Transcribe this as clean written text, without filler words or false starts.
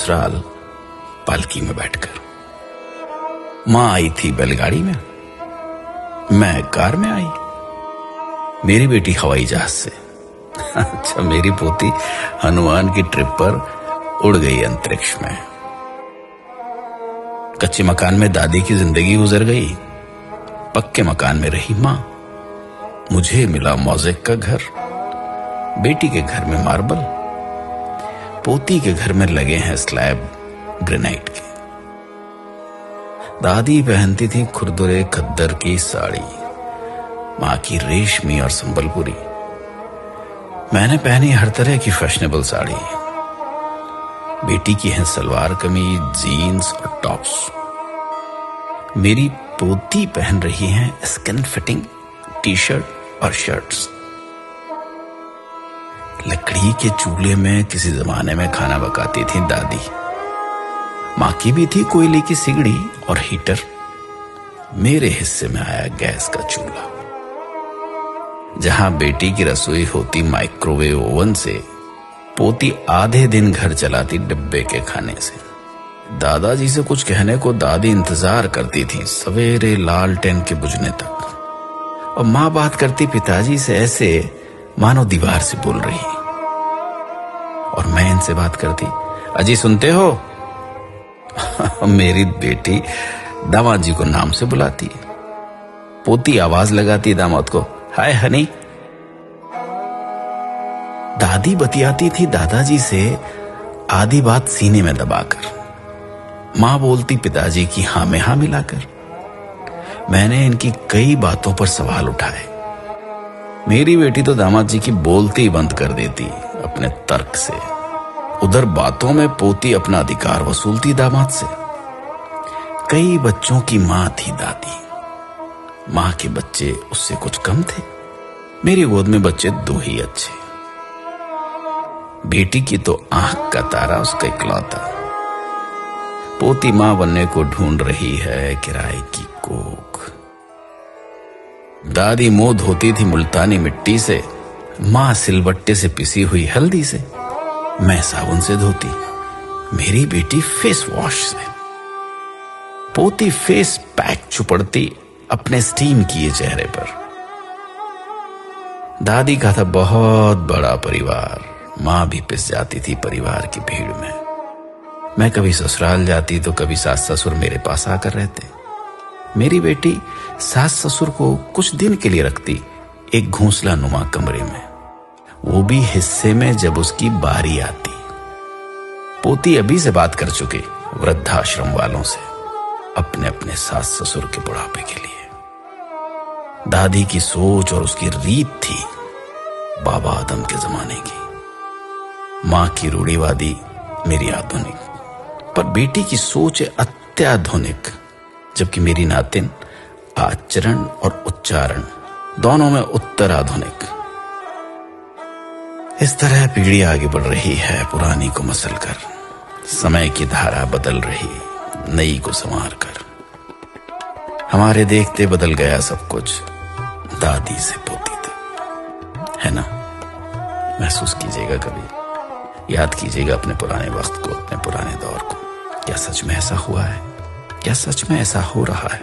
ससुराल पालकी में बैठकर। माँ आई थी बैलगाड़ी में, मैं कार में आई, मेरी बेटी हवाई जहाज से। अच्छा, मेरी पोती हनुमान की ट्रिप पर उड़ गई अंतरिक्ष में। कच्चे मकान में दादी की जिंदगी गुजर गई, पक्के मकान में रही माँ। मुझे मिला मोज़ेक का घर, बेटी के घर में मार्बल, पोती के घर में लगे हैं स्लैब ग्रेनाइट के। दादी पहनती थी खुरदुरे खद्दर की साड़ी, माँ की रेशमी और संबलपुरी। मैंने पहनी हर तरह की फैशनेबल साड़ी। बेटी की है सलवार कमीज, जीन्स और टॉप्स। मेरी पोती पहन रही है स्किन फिटिंग टी शर्ट और शर्ट्स। लकड़ी के चूल्हे में किसी जमाने में खाना पकाती थी दादी। माँ की भी थी कोयले की सिगड़ी और हीटर। मेरे हिस्से में आया गैस का चूल्हा। जहां बेटी की रसोई होती माइक्रोवेव ओवन से, पोती आधे दिन घर चलाती डिब्बे के खाने से। दादाजी से कुछ कहने को दादी इंतजार करती थी सवेरे लालटेन के बुझने तक, और माँ बात करती पिताजी से ऐसे मानो दीवार से बोल रही। और मैं इनसे बात करती, अजी सुनते हो? मेरी बेटी दामाद जी को नाम से बुलाती, पोती आवाज लगाती दामाद को, हाय हनी। दादी बतियाती थी दादाजी से आधी बात सीने में दबाकर। मां बोलती पिताजी की हाँ में हाँ मिलाकर। मैंने इनकी कई बातों पर सवाल उठाए। मेरी बेटी तो दामाद जी की बोलती ही बंद कर देती अपने तर्क से। उधर बातों में पोती अपना अधिकार वसूलती दामाद से। कई बच्चों की मां थी दादी। मां के बच्चे उससे कुछ कम थे। मेरी गोद में बच्चे दो ही अच्छे। बेटी की तो आंख का तारा उसका इकलौता। पोती मां बनने को ढूंढ रही है किराए की कोख। दादी मुंह धोती थी मुल्तानी मिट्टी से, मां सिलबट्टे से पिसी हुई हल्दी से। मैं साबुन से धोती, मेरी बेटी फेस वॉश से। पोती फेस पैक चुपड़ती अपने स्टीम किए चेहरे पर। दादी का था बहुत बड़ा परिवार। मां भी पिस जाती थी परिवार की भीड़ में। मैं कभी ससुराल जाती तो कभी सास ससुर मेरे पास आकर रहते। मेरी बेटी सास ससुर को कुछ दिन के लिए रखती एक घोंसला नुमा कमरे में, वो भी हिस्से में जब उसकी बारी आती। पोती अभी से बात कर चुकी वृद्धाश्रम वालों से अपने अपने सास ससुर के बुढ़ापे के लिए। दादी की सोच और उसकी रीत थी बाबा आदम के जमाने की। मां की रूढ़िवादी, मेरी आधुनिक। पर बेटी की सोच है अत्याधुनिक, जबकि मेरी नातिन आचरण और उच्चारण दोनों में उत्तर आधुनिक। इस तरह पीढ़ी आगे बढ़ रही है पुरानी को मसल कर। समय की धारा बदल रही नई को संवार कर। हमारे देखते बदल गया सब कुछ, दादी से पोती तक, है ना? महसूस कीजिएगा, कभी याद कीजिएगा अपने पुराने वक्त को, अपने पुराने दौर को। क्या सच में ऐसा हुआ है? क्या सच में ऐसा हो रहा है?